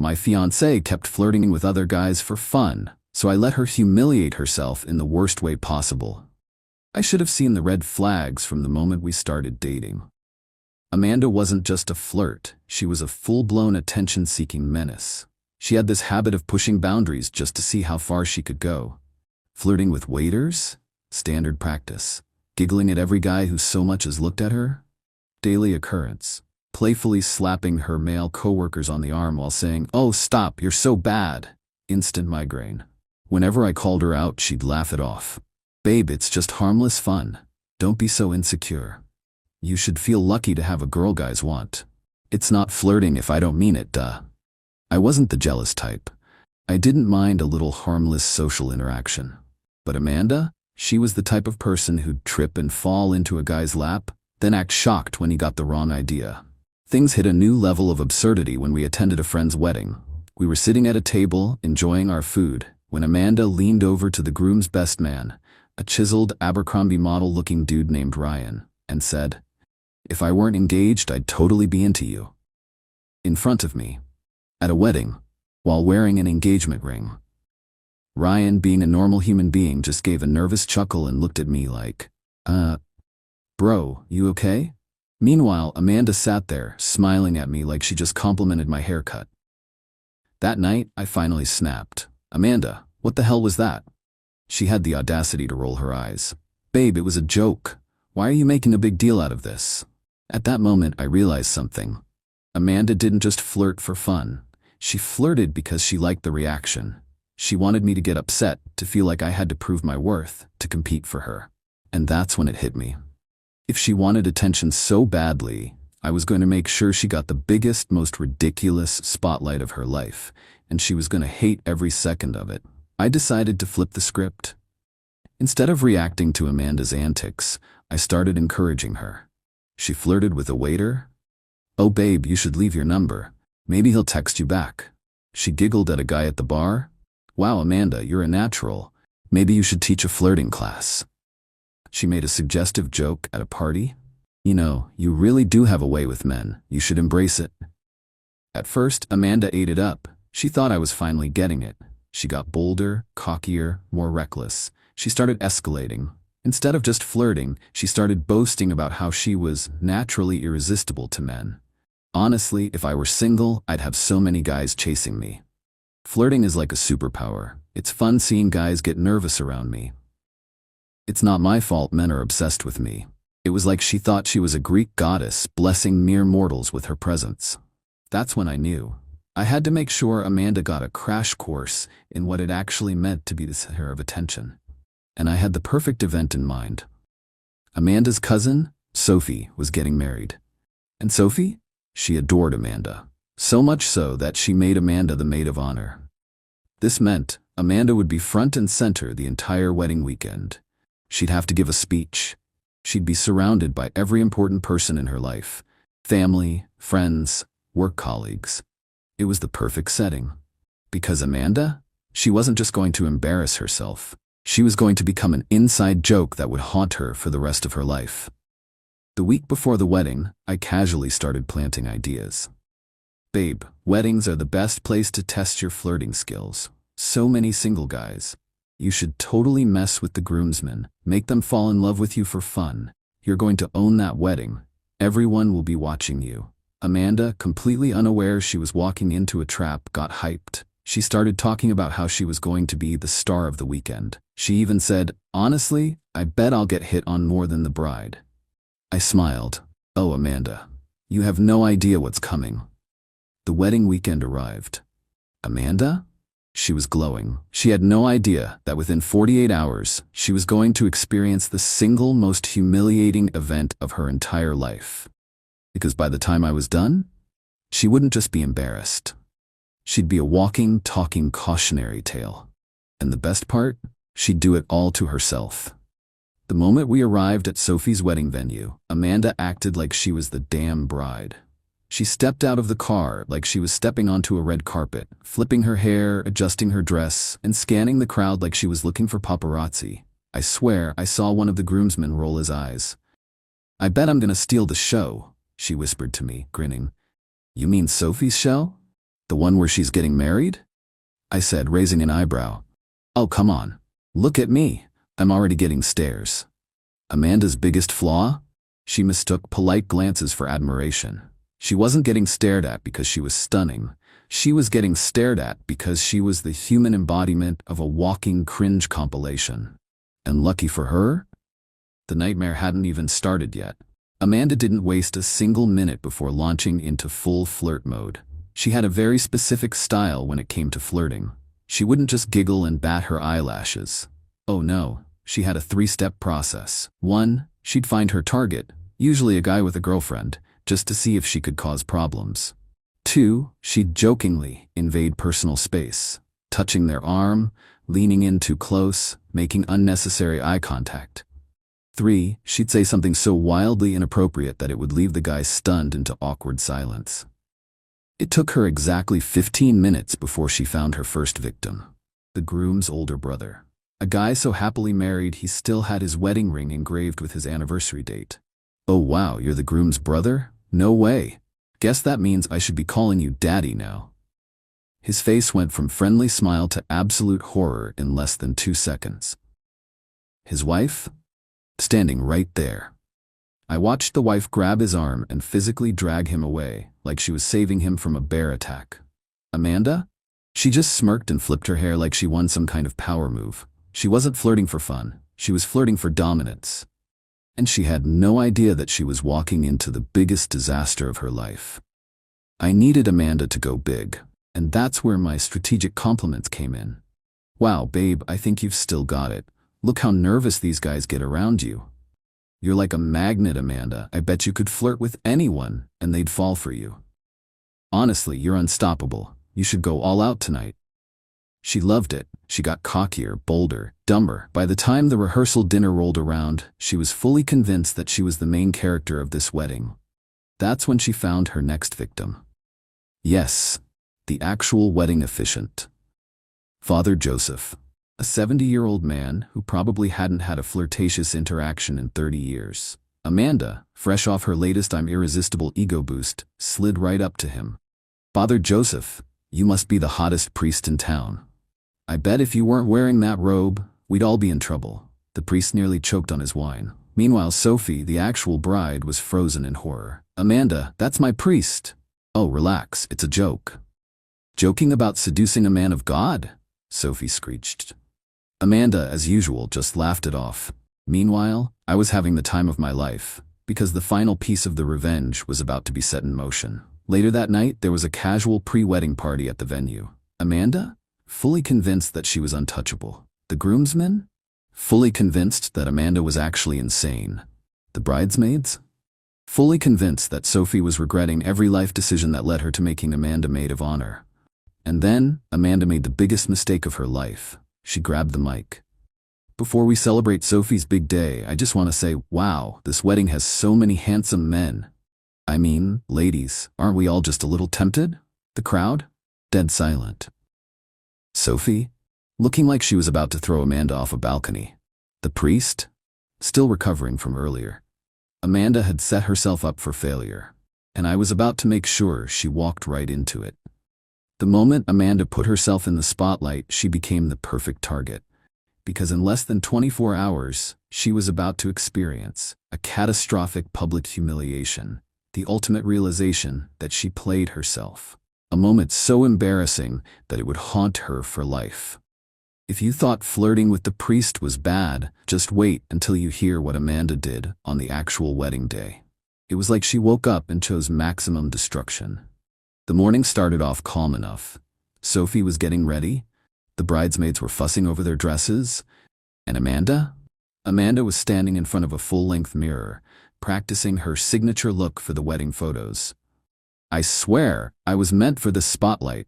My fiancée kept flirting with other guys for fun, so I let her humiliate herself in the worst way possible. I should have seen the red flags from the moment we started dating. Amanda wasn't just a flirt, she was a full-blown attention-seeking menace. She had this habit of pushing boundaries just to see how far she could go. Flirting with waiters? Standard practice. Giggling at every guy who so much as looked at her? Daily occurrence. Playfully slapping her male coworkers on the arm while saying, "Oh, stop, you're so bad." Instant migraine. Whenever I called her out, she'd laugh it off. "Babe, it's just harmless fun. Don't be so insecure. You should feel lucky to have a girl guys want. It's not flirting if I don't mean it, duh." I wasn't the jealous type. I didn't mind a little harmless social interaction. But Amanda? She was the type of person who'd trip and fall into a guy's lap, then act shocked when he got the wrong idea. Things hit a new level of absurdity when we attended a friend's wedding. We were sitting at a table, enjoying our food, when Amanda leaned over to the groom's best man, a chiseled Abercrombie model-looking dude named Ryan, and said, "If I weren't engaged, I'd totally be into you." In front of me. At a wedding, while wearing an engagement ring. Ryan, being a normal human being, just gave a nervous chuckle and looked at me like, bro, you okay?" Meanwhile, Amanda sat there, smiling at me like she just complimented my haircut. That night, I finally snapped. "Amanda, what the hell was that?" She had the audacity to roll her eyes. "Babe, it was a joke. Why are you making a big deal out of this?" At that moment, I realized something. Amanda didn't just flirt for fun. She flirted because she liked the reaction. She wanted me to get upset, to feel like I had to prove my worth, to compete for her. And that's when it hit me. If she wanted attention so badly, I was going to make sure she got the biggest, most ridiculous spotlight of her life, and she was going to hate every second of it. I decided to flip the script. Instead of reacting to Amanda's antics, I started encouraging her. She flirted with a waiter. "Oh babe, you should leave your number. Maybe he'll text you back." She giggled at a guy at the bar. "Wow, Amanda, you're a natural. Maybe you should teach a flirting class." She made a suggestive joke at a party. "You know, you really do have a way with men. You should embrace it." At first, Amanda ate it up. She thought I was finally getting it. She got bolder, cockier, more reckless. She started escalating. Instead of just flirting, she started boasting about how she was naturally irresistible to men. Honestly, if I were single, I'd have so many guys chasing me. Flirting is like a superpower. It's fun seeing guys get nervous around me. It's not my fault men are obsessed with me. It was like she thought she was a Greek goddess, blessing mere mortals with her presence. That's when I knew. I had to make sure Amanda got a crash course in what it actually meant to be the center of attention. And I had the perfect event in mind. Amanda's cousin, Sophie, was getting married. And Sophie? She adored Amanda. So much so that she made Amanda the maid of honor. This meant Amanda would be front and center the entire wedding weekend. She'd have to give a speech. She'd be surrounded by every important person in her life. Family, friends, work colleagues. It was the perfect setting. Because Amanda? She wasn't just going to embarrass herself. She was going to become an inside joke that would haunt her for the rest of her life. The week before the wedding, I casually started planting ideas. "Babe, weddings are the best place to test your flirting skills. So many single guys. You should totally mess with the groomsmen, make them fall in love with you for fun. You're going to own that wedding. Everyone will be watching you." Amanda, completely unaware she was walking into a trap, got hyped. She started talking about how she was going to be the star of the weekend. She even said, "Honestly, I bet I'll get hit on more than the bride." I smiled. "Oh, Amanda, you have no idea what's coming." The wedding weekend arrived. Amanda? She was glowing. She had no idea that within 48 hours, she was going to experience the single most humiliating event of her entire life. Because by the time I was done, she wouldn't just be embarrassed. She'd be a walking, talking cautionary tale. And the best part? She'd do it all to herself. The moment we arrived at Sophie's wedding venue, Amanda acted like she was the damn bride. She stepped out of the car like she was stepping onto a red carpet, flipping her hair, adjusting her dress, and scanning the crowd like she was looking for paparazzi. I swear I saw one of the groomsmen roll his eyes. "I bet I'm gonna steal the show," she whispered to me, grinning. "You mean Sophie's show?" The one where she's getting married? I said, raising an eyebrow. Oh, come on. Look at me. I'm already getting stares. Amanda's biggest flaw? She mistook polite glances for admiration. She wasn't getting stared at because she was stunning. She was getting stared at because she was the human embodiment of a walking cringe compilation. And lucky for her, the nightmare hadn't even started yet. Amanda didn't waste a single minute before launching into full flirt mode. She had a very specific style when it came to flirting. She wouldn't just giggle and bat her eyelashes. Oh no, she had a 3-step process. 1, she'd find her target, usually a guy with a girlfriend, just to see if she could cause problems. 2, she'd jokingly invade personal space, touching their arm, leaning in too close, making unnecessary eye contact. 3, she'd say something so wildly inappropriate that it would leave the guy stunned into awkward silence. It took her exactly 15 minutes before she found her first victim, the groom's older brother. A guy so happily married he still had his wedding ring engraved with his anniversary date. Oh wow, you're the groom's brother? No way. Guess that means I should be calling you daddy now. His face went from friendly smile to absolute horror in less than 2 seconds. His wife? Standing right there. I watched the wife grab his arm and physically drag him away, like she was saving him from a bear attack. Amanda? She just smirked and flipped her hair like she won some kind of power move. She wasn't flirting for fun, she was flirting for dominance. And she had no idea that she was walking into the biggest disaster of her life. I needed Amanda to go big, and that's where my strategic compliments came in. Wow, babe, I think you've still got it. Look how nervous these guys get around you. You're like a magnet, Amanda. I bet you could flirt with anyone, and they'd fall for you. Honestly, you're unstoppable. You should go all out tonight. She loved it. She got cockier, bolder, dumber. By the time the rehearsal dinner rolled around, she was fully convinced that she was the main character of this wedding. That's when she found her next victim. Yes, the actual wedding officiant. Father Joseph, a 70-year-old man who probably hadn't had a flirtatious interaction in 30 years. Amanda, fresh off her latest I'm Irresistible ego boost, slid right up to him. Father Joseph, you must be the hottest priest in town. I bet if you weren't wearing that robe, we'd all be in trouble. The priest nearly choked on his wine. Meanwhile, Sophie, the actual bride, was frozen in horror. Amanda, that's my priest. Oh, relax, it's a joke. Joking about seducing a man of God? Sophie screeched. Amanda, as usual, just laughed it off. Meanwhile, I was having the time of my life, because the final piece of the revenge was about to be set in motion. Later that night, there was a casual pre-wedding party at the venue. Amanda? Fully convinced that she was untouchable. The groomsmen? Fully convinced that Amanda was actually insane. The bridesmaids? Fully convinced that Sophie was regretting every life decision that led her to making Amanda maid of honor. And then, Amanda made the biggest mistake of her life. She grabbed the mic. Before we celebrate Sophie's big day, I just want to say, wow, this wedding has so many handsome men. I mean, ladies, aren't we all just a little tempted? The crowd? Dead silent. Sophie? Looking like she was about to throw Amanda off a balcony. The priest? Still recovering from earlier. Amanda had set herself up for failure, and I was about to make sure she walked right into it. The moment Amanda put herself in the spotlight, she became the perfect target, because in less than 24 hours, she was about to experience a catastrophic public humiliation, the ultimate realization that she played herself. A moment so embarrassing that it would haunt her for life. If you thought flirting with the priest was bad, just wait until you hear what Amanda did on the actual wedding day. It was like she woke up and chose maximum destruction. The morning started off calm enough. Sophie was getting ready. The bridesmaids were fussing over their dresses. And Amanda? Amanda was standing in front of a full-length mirror, practicing her signature look for the wedding photos. I swear, I was meant for the spotlight.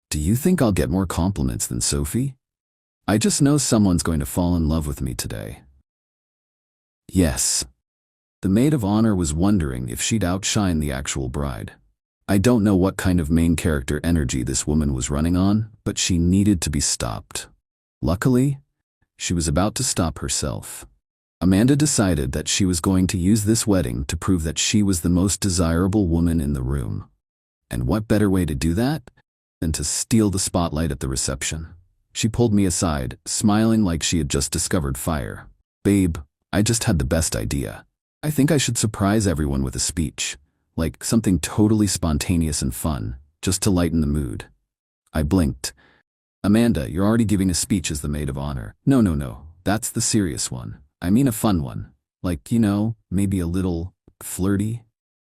Do you think I'll get more compliments than Sophie? I just know someone's going to fall in love with me today. Yes. The maid of honor was wondering if she'd outshine the actual bride. I don't know what kind of main character energy this woman was running on, but she needed to be stopped. Luckily, she was about to stop herself. Amanda decided that she was going to use this wedding to prove that she was the most desirable woman in the room. And what better way to do that than to steal the spotlight at the reception? She pulled me aside, smiling like she had just discovered fire. Babe, I just had the best idea. I think I should surprise everyone with a speech, like something totally spontaneous and fun, just to lighten the mood. I blinked. Amanda, you're already giving a speech as the maid of honor. No, that's the serious one. I mean a fun one. Like, maybe a little flirty.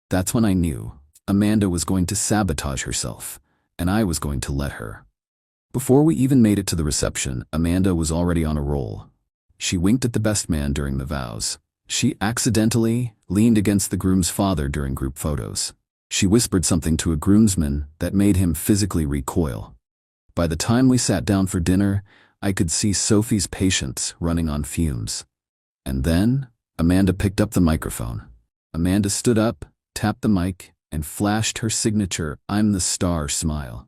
That's when I knew Amanda was going to sabotage herself, and I was going to let her. Before we even made it to the reception, Amanda was already on a roll. She winked at the best man during the vows. She accidentally leaned against the groom's father during group photos. She whispered something to a groomsman that made him physically recoil. By the time we sat down for dinner, I could see Sophie's patience running on fumes. And then, Amanda picked up the microphone. Amanda stood up, tapped the mic, and flashed her signature "I'm the star" smile.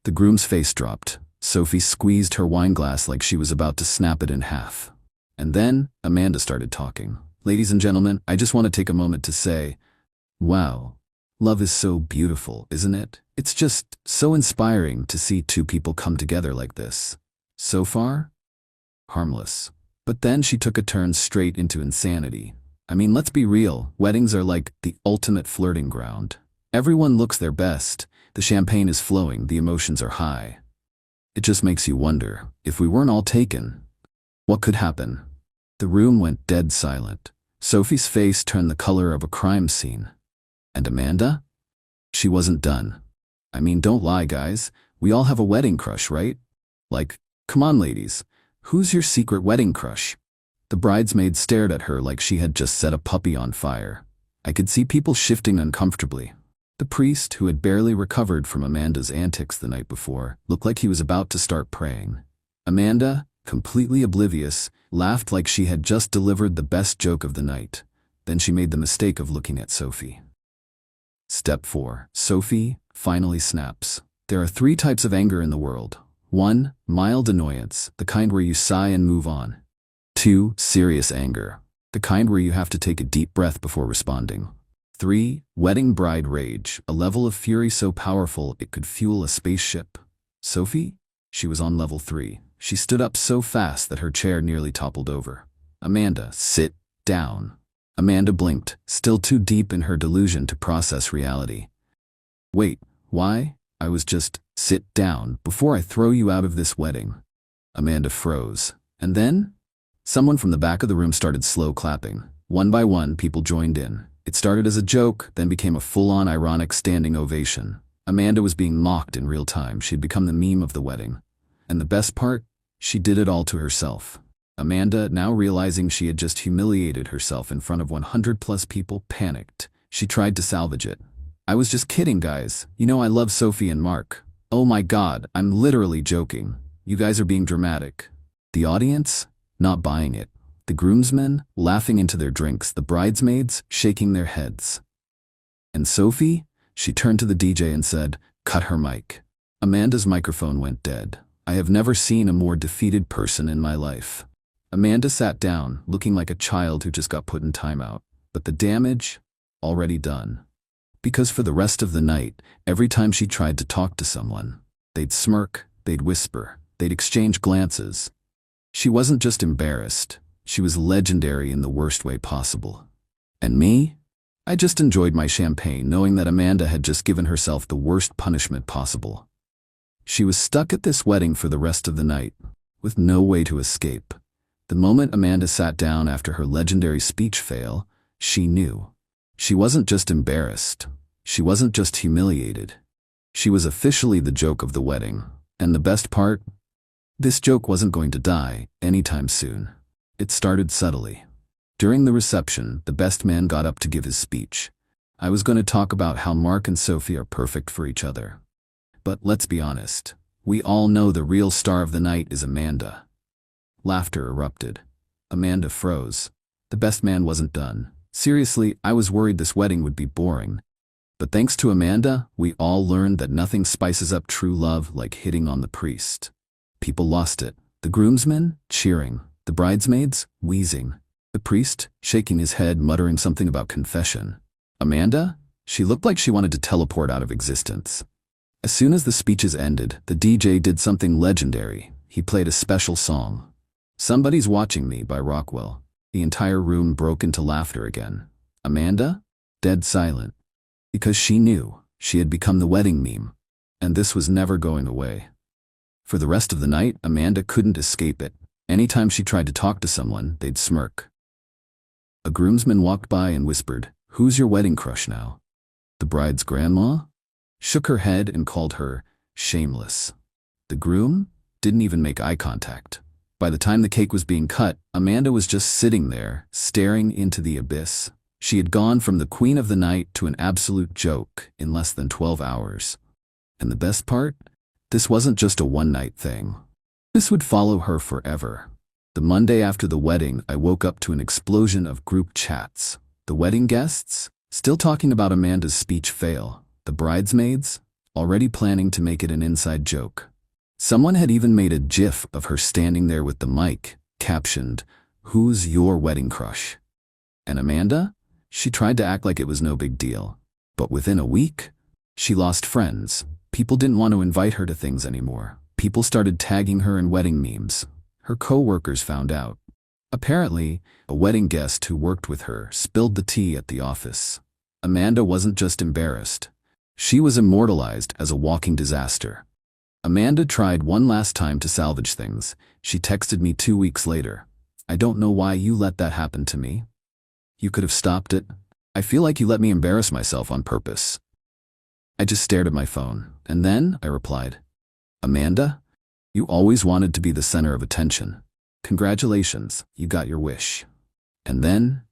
The groom's face dropped. Sophie squeezed her wine glass like she was about to snap it in half. And then, Amanda started talking. Ladies and gentlemen, I just want to take a moment to say, wow, love is so beautiful, isn't it? It's just so inspiring to see two people come together like this. So far, harmless. But then she took a turn straight into insanity. I mean, let's be real, weddings are like the ultimate flirting ground. Everyone looks their best, the champagne is flowing, the emotions are high. It just makes you wonder, if we weren't all taken, what could happen? The room went dead silent. Sophie's face turned the color of a crime scene. And Amanda? She wasn't done. I mean, don't lie, guys. We all have a wedding crush, right? Like, come on, ladies. Who's your secret wedding crush? The bridesmaids stared at her like she had just set a puppy on fire. I could see people shifting uncomfortably. The priest, who had barely recovered from Amanda's antics the night before, looked like he was about to start praying. Amanda, completely oblivious, laughed like she had just delivered the best joke of the night. Then she made the mistake of looking at Sophie. Step 4. Sophie finally snaps. There are 3 types of anger in the world. 1. Mild annoyance, the kind where you sigh and move on. 2. Serious anger, the kind where you have to take a deep breath before responding. 3. Wedding bride rage, a level of fury so powerful it could fuel a spaceship. Sophie? She was on level 3. She stood up so fast that her chair nearly toppled over. Amanda, sit down. Amanda blinked, still too deep in her delusion to process reality. Wait, why? I was just, sit down, before I throw you out of this wedding. Amanda froze. And then? Someone from the back of the room started slow clapping. One by one, people joined in. It started as a joke, then became a full-on ironic standing ovation. Amanda was being mocked in real time. She'd become the meme of the wedding. And the best part? She did it all to herself. Amanda, now realizing she had just humiliated herself in front of 100+ people, panicked. She tried to salvage it. I was just kidding, guys. I love Sophie and Mark. Oh my God, I'm literally joking. You guys are being dramatic. The audience? Not buying it. The groomsmen laughing into their drinks, the bridesmaids shaking their heads. And Sophie? She turned to the DJ and said, "Cut her mic." Amanda's microphone went dead. I have never seen a more defeated person in my life. Amanda sat down, looking like a child who just got put in timeout. But the damage? Already done. Because for the rest of the night, every time she tried to talk to someone, they'd smirk, they'd whisper, they'd exchange glances. She wasn't just embarrassed, she was legendary in the worst way possible. And me? I just enjoyed my champagne knowing that Amanda had just given herself the worst punishment possible. She was stuck at this wedding for the rest of the night, with no way to escape. The moment Amanda sat down after her legendary speech fail, she knew. She wasn't just embarrassed. She wasn't just humiliated. She was officially the joke of the wedding. And the best part? This joke wasn't going to die anytime soon. It started subtly. During the reception, the best man got up to give his speech. I was going to talk about how Mark and Sophie are perfect for each other. But let's be honest. We all know the real star of the night is Amanda. Laughter erupted. Amanda froze. The best man wasn't done. Seriously, I was worried this wedding would be boring. But thanks to Amanda, we all learned that nothing spices up true love like hitting on the priest. People lost it. The groomsmen, cheering. The bridesmaids, wheezing. The priest, shaking his head, muttering something about confession. Amanda? She looked like she wanted to teleport out of existence. As soon as the speeches ended, the DJ did something legendary. He played a special song. Somebody's Watching Me by Rockwell. The entire room broke into laughter again. Amanda? Dead silent. Because she knew she had become the wedding meme. And this was never going away. For the rest of the night, Amanda couldn't escape it. Anytime she tried to talk to someone, they'd smirk. A groomsman walked by and whispered, "Who's your wedding crush now?" The bride's grandma shook her head and called her shameless. The groom didn't even make eye contact. By the time the cake was being cut, Amanda was just sitting there, staring into the abyss. She had gone from the queen of the night to an absolute joke in less than 12 hours. And the best part? This wasn't just a one-night thing. This would follow her forever. The Monday after the wedding, I woke up to an explosion of group chats. The wedding guests, still talking about Amanda's speech fail. The bridesmaids, already planning to make it an inside joke. Someone had even made a gif of her standing there with the mic, captioned, "Who's your wedding crush?" And Amanda? She tried to act like it was no big deal. But within a week, she lost friends. People didn't want to invite her to things anymore. People started tagging her in wedding memes. Her co-workers found out. Apparently, a wedding guest who worked with her spilled the tea at the office. Amanda wasn't just embarrassed. She was immortalized as a walking disaster. Amanda tried one last time to salvage things. She texted me 2 weeks later. "I don't know why you let that happen to me. You could have stopped it. I feel like you let me embarrass myself on purpose." I just stared at my phone, and then I replied, "Amanda, you always wanted to be the center of attention. Congratulations, you got your wish." And then